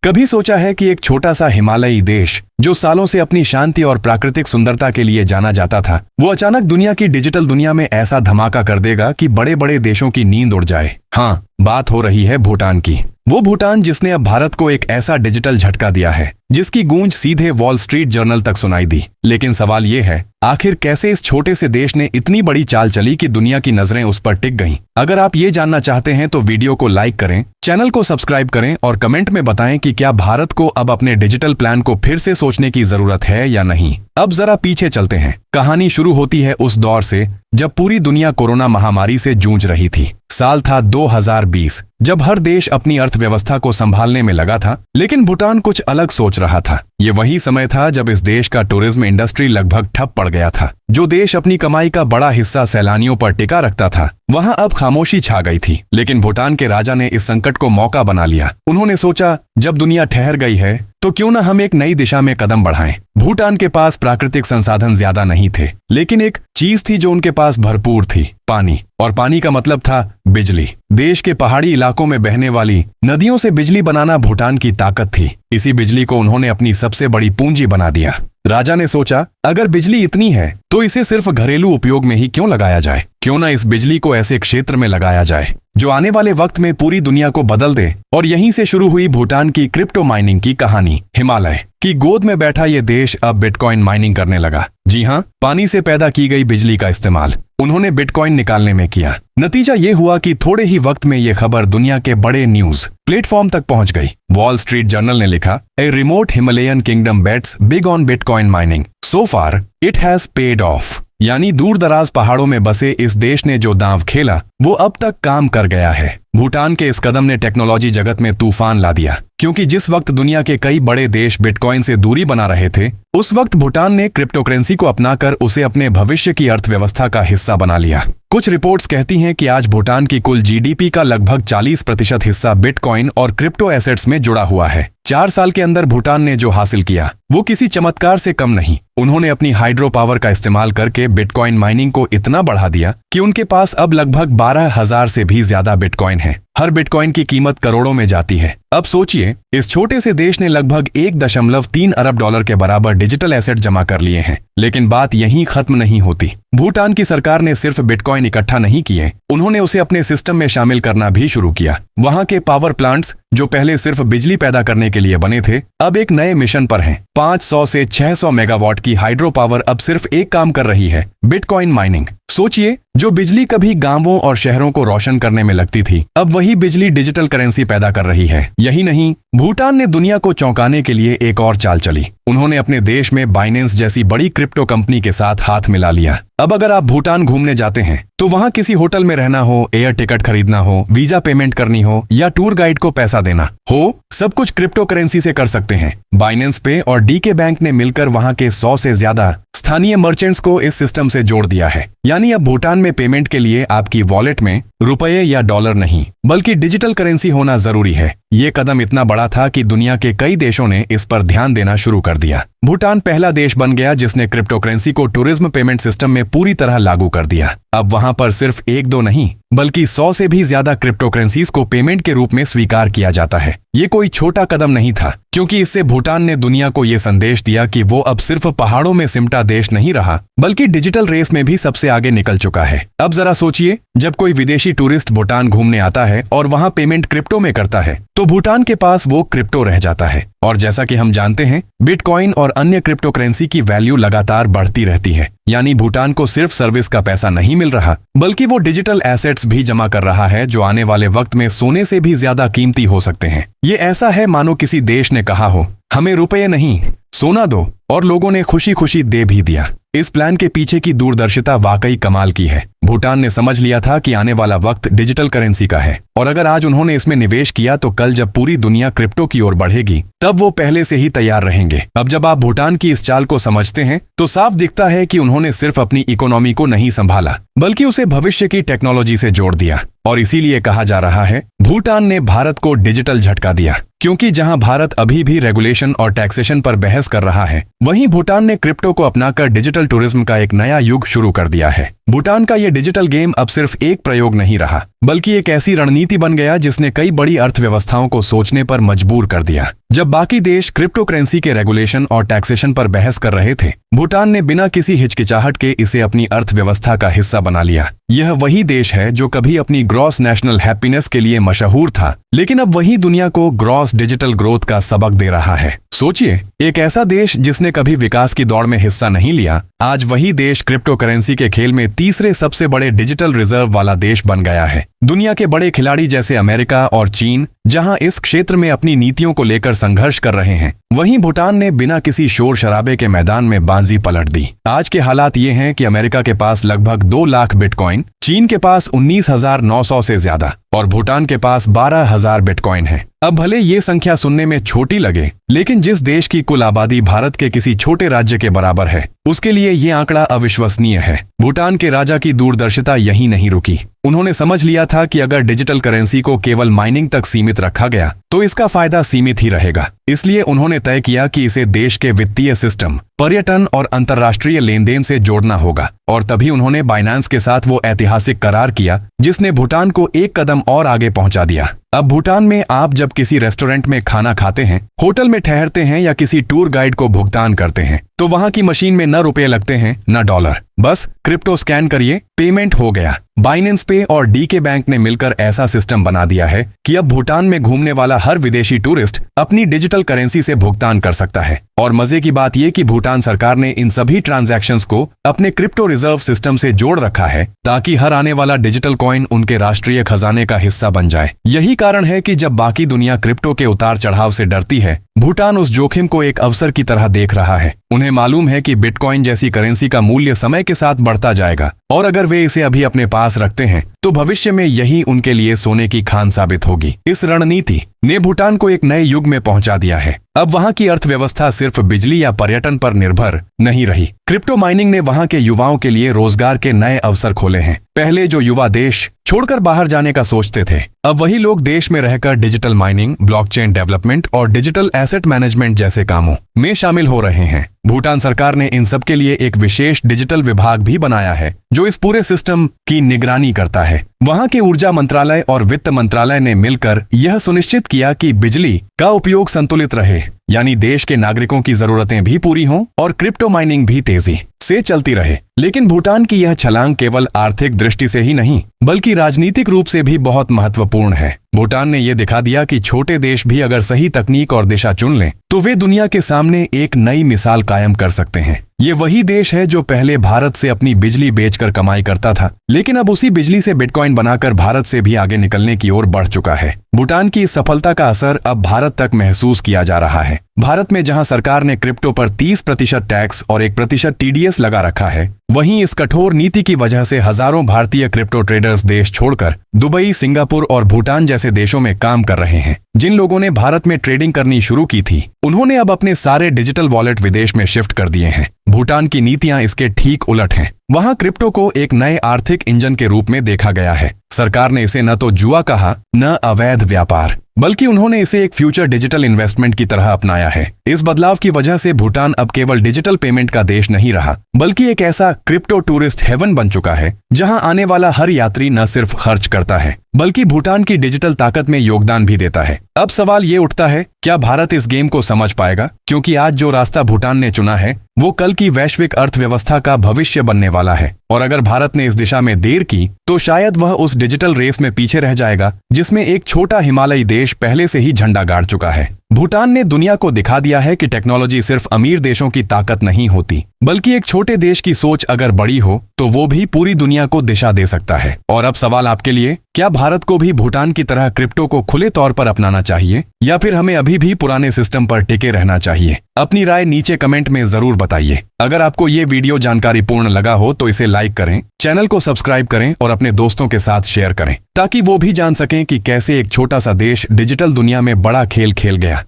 कभी सोचा है कि एक छोटा सा हिमालयी देश जो सालों से अपनी शांति और प्राकृतिक सुंदरता के लिए जाना जाता था, वो अचानक दुनिया की डिजिटल दुनिया में ऐसा धमाका कर देगा कि बड़े बड़े देशों की नींद उड़ जाए। हाँ, बात हो रही है भूटान की। वो भूटान जिसने अब भारत को एक ऐसा डिजिटल झटका दिया है जिसकी गूंज सीधे वॉल स्ट्रीट जर्नल तक सुनाई दी। लेकिन सवाल ये है, आखिर कैसे इस छोटे से देश ने इतनी बड़ी चाल चली कि दुनिया की नजरें उस पर टिक गईं? अगर आप ये जानना चाहते हैं तो वीडियो को लाइक करें, चैनल को सब्सक्राइब करें और कमेंट में बताएं कि क्या भारत को अब अपने डिजिटल प्लान को फिर से सोचने की जरूरत है या नहीं। अब जरा पीछे चलते हैं। कहानी शुरू होती है उस दौर से जब पूरी दुनिया कोरोना महामारी से जूझ रही थी। साल था 2020, जब हर देश अपनी अर्थव्यवस्था को संभालने में लगा था, लेकिन भूटान कुछ अलग सोच रहा था। ये वही समय था जब इस देश का टूरिज्म इंडस्ट्री लगभग ठप पड़ गया था। जो देश अपनी कमाई का बड़ा हिस्सा सैलानियों पर टिका रखता था, वहां अब खामोशी छा गई थी। लेकिन भूटान के राजा ने इस संकट को मौका बना लिया। उन्होंने सोचा, जब दुनिया ठहर गई है तो क्यों न हम एक नई दिशा में कदम बढ़ाएं। भूटान के पास प्राकृतिक संसाधन ज्यादा नहीं थे, लेकिन एक चीज थी जो उनके पास भरपूर थी, पानी। और पानी का मतलब था बिजली। देश के पहाड़ी इलाकों में बहने वाली नदियों से बिजली बनाना भूटान की ताकत थी। इसी बिजली को उन्होंने अपनी सबसे बड़ी पूंजी बना दिया। राजा ने सोचा, अगर बिजली इतनी है तो इसे सिर्फ घरेलू उपयोग में ही क्यों लगाया जाए? क्यों ना इस बिजली को ऐसे क्षेत्र में लगाया जाए जो आने वाले वक्त में पूरी दुनिया को बदल दे। और यहीं से शुरू हुई भूटान की क्रिप्टो माइनिंग की कहानी। हिमालय की गोद में बैठा ये देश अब बिटकॉइन माइनिंग करने लगा। जी हाँ, पानी से पैदा की गई बिजली का इस्तेमाल उन्होंने बिटकॉइन निकालने में किया। नतीजा ये हुआ कि थोड़े ही वक्त में ये खबर दुनिया के बड़े न्यूज प्लेटफॉर्म तक पहुंच गई। वॉल स्ट्रीट जर्नल ने लिखा, a remote Himalayan kingdom bets big on bitcoin mining, so far it has paid off. यानी दूर दराज पहाड़ों में बसे इस देश ने जो दांव खेला वो अब तक काम कर गया है। भूटान के इस कदम ने टेक्नोलॉजी जगत में तूफान ला दिया, क्योंकि जिस वक्त दुनिया के कई बड़े देश बिटकॉइन से दूरी बना रहे थे, उस वक्त भूटान ने क्रिप्टोकरेंसी को अपनाकर उसे अपने भविष्य की अर्थव्यवस्था का हिस्सा बना लिया। कुछ रिपोर्ट्स कहती हैं कि आज भूटान की कुल जीडीपी का लगभग 40% हिस्सा बिटकॉइन और क्रिप्टो एसेट्स में जुड़ा हुआ है। 4 साल के अंदर भूटान ने जो हासिल किया वो किसी चमत्कार से कम नहीं। उन्होंने अपनी हाइड्रो पावर का इस्तेमाल करके बिटकॉइन माइनिंग को इतना बढ़ा दिया कि उनके पास अब लगभग 12,000 से भी ज्यादा बिटकॉइन है। हर बिटकॉइन की कीमत करोड़ों में जाती है। अब सोचिए, इस छोटे से देश ने लगभग 1.3 अरब डॉलर के बराबर डिजिटल एसेट जमा कर लिए हैं। लेकिन बात यहीं खत्म नहीं होती। भूटान की सरकार ने सिर्फ बिटकॉइन इकट्ठा नहीं किए, उन्होंने उसे अपने सिस्टम में शामिल करना भी शुरू किया। वहां के पावर प्लांट्स जो पहले सिर्फ बिजली पैदा करने के लिए बने थे, अब एक नए मिशन पर हैं। 500 से 600 मेगावाट की हाइड्रो पावर अब सिर्फ एक काम कर रही है, बिटकॉइन माइनिंग। सोचिए, जो बिजली कभी गांवों और शहरों को रोशन करने में लगती थी, अब वही बिजली डिजिटल करेंसी पैदा कर रही है। यही नहीं, भूटान ने दुनिया को चौंकाने के लिए एक और चाल चली। उन्होंने अपने देश में बाइनेंस जैसी बड़ी क्रिप्टो कंपनी के साथ हाथ मिला लिया। अब अगर आप भूटान घूमने जाते हैं तो वहां किसी होटल में रहना हो, एयर टिकट खरीदना हो, वीजा पेमेंट करनी हो या टूर गाइड को पैसा देना हो, सब कुछ क्रिप्टो करेंसी से कर सकते हैं। बाइनेंस पे और डीके बैंक ने मिलकर वहां के 100 से ज्यादा स्थानीय मर्चेंट्स को इस सिस्टम से जोड़ दिया है। यानी अब भूटान में पेमेंट के लिए आपकी वॉलेट में रुपये या डॉलर नहीं, बल्कि डिजिटल करेंसी होना जरूरी है। ये कदम इतना बड़ा था कि दुनिया के कई देशों ने इस पर ध्यान देना शुरू कर दिया। भूटान पहला देश बन गया जिसने क्रिप्टो करेंसी को टूरिज्म पेमेंट सिस्टम में पूरी तरह लागू कर दिया। अब वहां पर सिर्फ 1-2 नहीं, बल्कि 100 से भी ज्यादा क्रिप्टो करेंसीज को पेमेंट के रूप में स्वीकार किया जाता है। ये कोई छोटा कदम नहीं था, क्योंकि इससे भूटान ने दुनिया को ये संदेश दिया कि वो अब सिर्फ पहाड़ों में सिमटा देश नहीं रहा, बल्कि डिजिटल रेस में भी सबसे आगे निकल चुका है। अब जरा सोचिए, जब कोई विदेशी टूरिस्ट भूटान घूमने आता है और वहां पेमेंट क्रिप्टो में करता है, तो भूटान के पास वो क्रिप्टो रह जाता है। और जैसा कि हम जानते हैं, बिटकॉइन और अन्य क्रिप्टो करेंसी की वैल्यू लगातार बढ़ती रहती है। यानी भूटान को सिर्फ सर्विस का पैसा नहीं मिल रहा, बल्कि वो डिजिटल एसेट्स भी जमा कर रहा है जो आने वाले वक्त में सोने से भी ज्यादा कीमती हो सकते हैं। ये ऐसा है मानो किसी देश ने कहा हो, हमें रुपये नहीं, सोना दो, और लोगों ने खुशी खुशी दे भी दिया। इस प्लान के पीछे की दूरदर्शिता वाकई कमाल की है। भूटान ने समझ लिया था कि आने वाला वक्त डिजिटल करेंसी का है, और अगर आज उन्होंने इसमें निवेश किया तो कल जब पूरी दुनिया क्रिप्टो की ओर बढ़ेगी, तब वो पहले से ही तैयार रहेंगे। अब जब आप भूटान की इस चाल को समझते हैं तो साफ दिखता है कि उन्होंने सिर्फ अपनी इकोनॉमी को नहीं संभाला, बल्कि उसे भविष्य की टेक्नोलॉजी से जोड़ दिया। और इसीलिए कहा जा रहा है, भूटान ने भारत को डिजिटल झटका दिया। क्योंकि जहां भारत अभी भी रेगुलेशन और टैक्सेशन पर बहस कर रहा है, वहीं भूटान ने क्रिप्टो को अपनाकर डिजिटल टूरिज्म का एक नया युग शुरू कर दिया है। भूटान का यह डिजिटल गेम अब सिर्फ एक प्रयोग नहीं रहा, बल्कि एक ऐसी रणनीति बन गया जिसने कई बड़ी अर्थव्यवस्थाओं को सोचने पर मजबूर कर दिया। जब बाकी देश क्रिप्टो करेंसी के रेगुलेशन और टैक्सेशन पर बहस कर रहे थे, भूटान ने बिना किसी हिचकिचाहट के इसे अपनी अर्थव्यवस्था का हिस्सा बना लिया। यह वही देश है जो कभी अपनी ग्रॉस नेशनल हैप्पीनेस के लिए मशहूर था, लेकिन अब वही दुनिया को ग्रॉस डिजिटल ग्रोथ का सबक दे रहा है। सोचिए, एक ऐसा देश जिसने कभी विकास की दौड़ में हिस्सा नहीं लिया, आज वही देश क्रिप्टो करेंसी के खेल में तीसरे सबसे बड़े डिजिटल रिजर्व वाला देश बन गया है। दुनिया के बड़े खिलाड़ी जैसे अमेरिका और चीन जहां इस क्षेत्र में अपनी नीतियों को लेकर संघर्ष कर रहे हैं, वहीं भूटान ने बिना किसी शोर शराबे के मैदान में बाजी पलट दी। आज के हालात ये हैं कि अमेरिका के पास लगभग 2 लाख बिटकॉइन, चीन के पास 19,900 से ज्यादा और भूटान के पास 12,000 बिटकॉइन है। अब भले ये संख्या सुनने में छोटी लगे, लेकिन जिस देश की कुल आबादी भारत के किसी छोटे राज्य के बराबर है, उसके लिए ये आंकड़ा अविश्वसनीय है। भूटान के राजा की दूरदर्शिता यहीं नहीं रुकी। उन्होंने समझ लिया था कि अगर डिजिटल करेंसी को केवल माइनिंग तक सीमित रखा गया तो इसका फायदा सीमित ही रहेगा। इसलिए उन्होंने तय किया कि इसे देश के वित्तीय सिस्टम, पर्यटन और अंतर्राष्ट्रीय लेनदेन से जोड़ना होगा, और तभी उन्होंने बाइनेंस के साथ वो ऐतिहासिक करार किया जिसने भूटान को एक कदम और आगे पहुंचा दिया। अब भूटान में आप जब किसी रेस्टोरेंट में खाना खाते हैं, होटल में ठहरते हैं या किसी टूर गाइड को भुगतान करते हैं, तो वहां की मशीन में न रुपए लगते हैं न डॉलर। बस क्रिप्टो स्कैन करिए, पेमेंट हो गया। बाइनेंस पे और डीके बैंक ने मिलकर ऐसा सिस्टम बना दिया है कि अब भूटान में घूमने वाला हर विदेशी टूरिस्ट अपनी डिजिटल करेंसी से भुगतान कर सकता है। और मजे की बात यह कि भूटान सरकार ने इन सभी ट्रांजैक्शंस को अपने क्रिप्टो रिजर्व सिस्टम से जोड़ रखा है ताकि हर आने वाला डिजिटल कॉइन उनके राष्ट्रीय खजाने का हिस्सा बन जाए। यही कारण है कि जब बाकी दुनिया क्रिप्टो के उतार चढ़ाव से डरती है, भूटान उस जोखिम को एक अवसर की तरह देख रहा है। उन्हें मालूम है कि बिटकॉइन जैसी करेंसी का मूल्य समय के साथ बढ़ता जाएगा, और अगर वे इसे अभी अपने पास रखते हैं तो भविष्य में यही उनके लिए सोने की खान साबित होगी। इस रणनीति ने भूटान को एक नए युग में पहुंचा दिया है। अब वहां की अर्थव्यवस्था सिर्फ बिजली या पर्यटन पर निर्भर नहीं रही। क्रिप्टो माइनिंग ने वहां के युवाओं के लिए रोजगार के नए अवसर खोले हैं। पहले जो युवा देश छोड़कर बाहर जाने का सोचते थे, अब वही लोग देश में रहकर डिजिटल माइनिंग, ब्लॉकचेन डेवलपमेंट और डिजिटल एसेट मैनेजमेंट जैसे कामों में शामिल हो रहे हैं। भूटान सरकार ने इन सब के लिए एक विशेष डिजिटल विभाग भी बनाया है जो इस पूरे सिस्टम की निगरानी करता है। वहां के ऊर्जा मंत्रालय और वित्त मंत्रालय ने मिलकर यह सुनिश्चित किया कि बिजली का उपयोग संतुलित रहे, यानी देश के नागरिकों की जरूरतें भी पूरी हों और क्रिप्टो माइनिंग भी तेजी से चलती रहे। लेकिन भूटान की यह छलांग केवल आर्थिक दृष्टि से ही नहीं, बल्कि राजनीतिक रूप से भी बहुत महत्वपूर्ण है। भूटान ने यह दिखा दिया कि छोटे देश भी अगर सही तकनीक और दिशा चुन लें तो वे दुनिया के सामने एक नई मिसाल कायम कर सकते हैं। ये वही देश है जो पहले भारत से अपनी बिजली बेचकर कमाई करता था, लेकिन अब उसी बिजली से बिटकॉइन बनाकर भारत से भी आगे निकलने की ओर बढ़ चुका है। भूटान की इस सफलता का असर अब भारत तक महसूस किया जा रहा है। भारत में जहां सरकार ने क्रिप्टो पर 30% टैक्स और 1% TDS लगा रखा है, वहीं इस कठोर नीति की वजह से हजारों भारतीय क्रिप्टो ट्रेडर्स देश छोड़कर दुबई, सिंगापुर और भूटान जैसे देशों में काम कर रहे हैं। जिन लोगों ने भारत में ट्रेडिंग करनी शुरू की थी, उन्होंने अब अपने सारे डिजिटल वॉलेट विदेश में शिफ्ट कर दिए हैं। भूटान की नीतियां इसके ठीक उलट हैं। वहां क्रिप्टो को एक नए आर्थिक इंजन के रूप में देखा गया है। सरकार ने इसे न तो जुआ कहा, न अवैध व्यापार, बल्कि उन्होंने इसे एक फ्यूचर डिजिटल इन्वेस्टमेंट की तरह अपनाया है। इस बदलाव की वजह से भूटान अब केवल डिजिटल पेमेंट का देश नहीं रहा, बल्कि एक ऐसा क्रिप्टो टूरिस्ट हेवन बन चुका है जहां आने वाला हर यात्री न सिर्फ खर्च करता है, बल्कि भूटान की डिजिटल ताकत में योगदान भी देता है। अब सवाल ये उठता है, क्या भारत इस गेम को समझ पाएगा? क्योंकि आज जो रास्ता भूटान ने चुना है वो कल की वैश्विक अर्थव्यवस्था का भविष्य बनने वाला है। और अगर भारत ने इस दिशा में देर की तो शायद वह उस डिजिटल रेस में पीछे रह जाएगा जिसमें एक छोटा हिमालयी देश पहले से ही झंडा गाड़ चुका है। भूटान ने दुनिया को दिखा दिया है कि टेक्नोलॉजी सिर्फ अमीर देशों की ताकत नहीं होती, बल्कि एक छोटे देश की सोच अगर बड़ी हो तो वो भी पूरी दुनिया को दिशा दे सकता है। और अब सवाल आपके लिए, क्या भारत को भी भूटान की तरह क्रिप्टो को खुले तौर पर अपनाना चाहिए या फिर हमें अभी भी पुराने सिस्टम पर टिके रहना चाहिए? अपनी राय नीचे कमेंट में जरूर बताइए। अगर आपको ये वीडियो जानकारी पूर्ण लगा हो तो इसे लाइक करें, चैनल को सब्सक्राइब करें और अपने दोस्तों के साथ शेयर करें ताकि वो भी जान सकें कि कैसे एक छोटा सा देश डिजिटल दुनिया में बड़ा खेल खेल गया।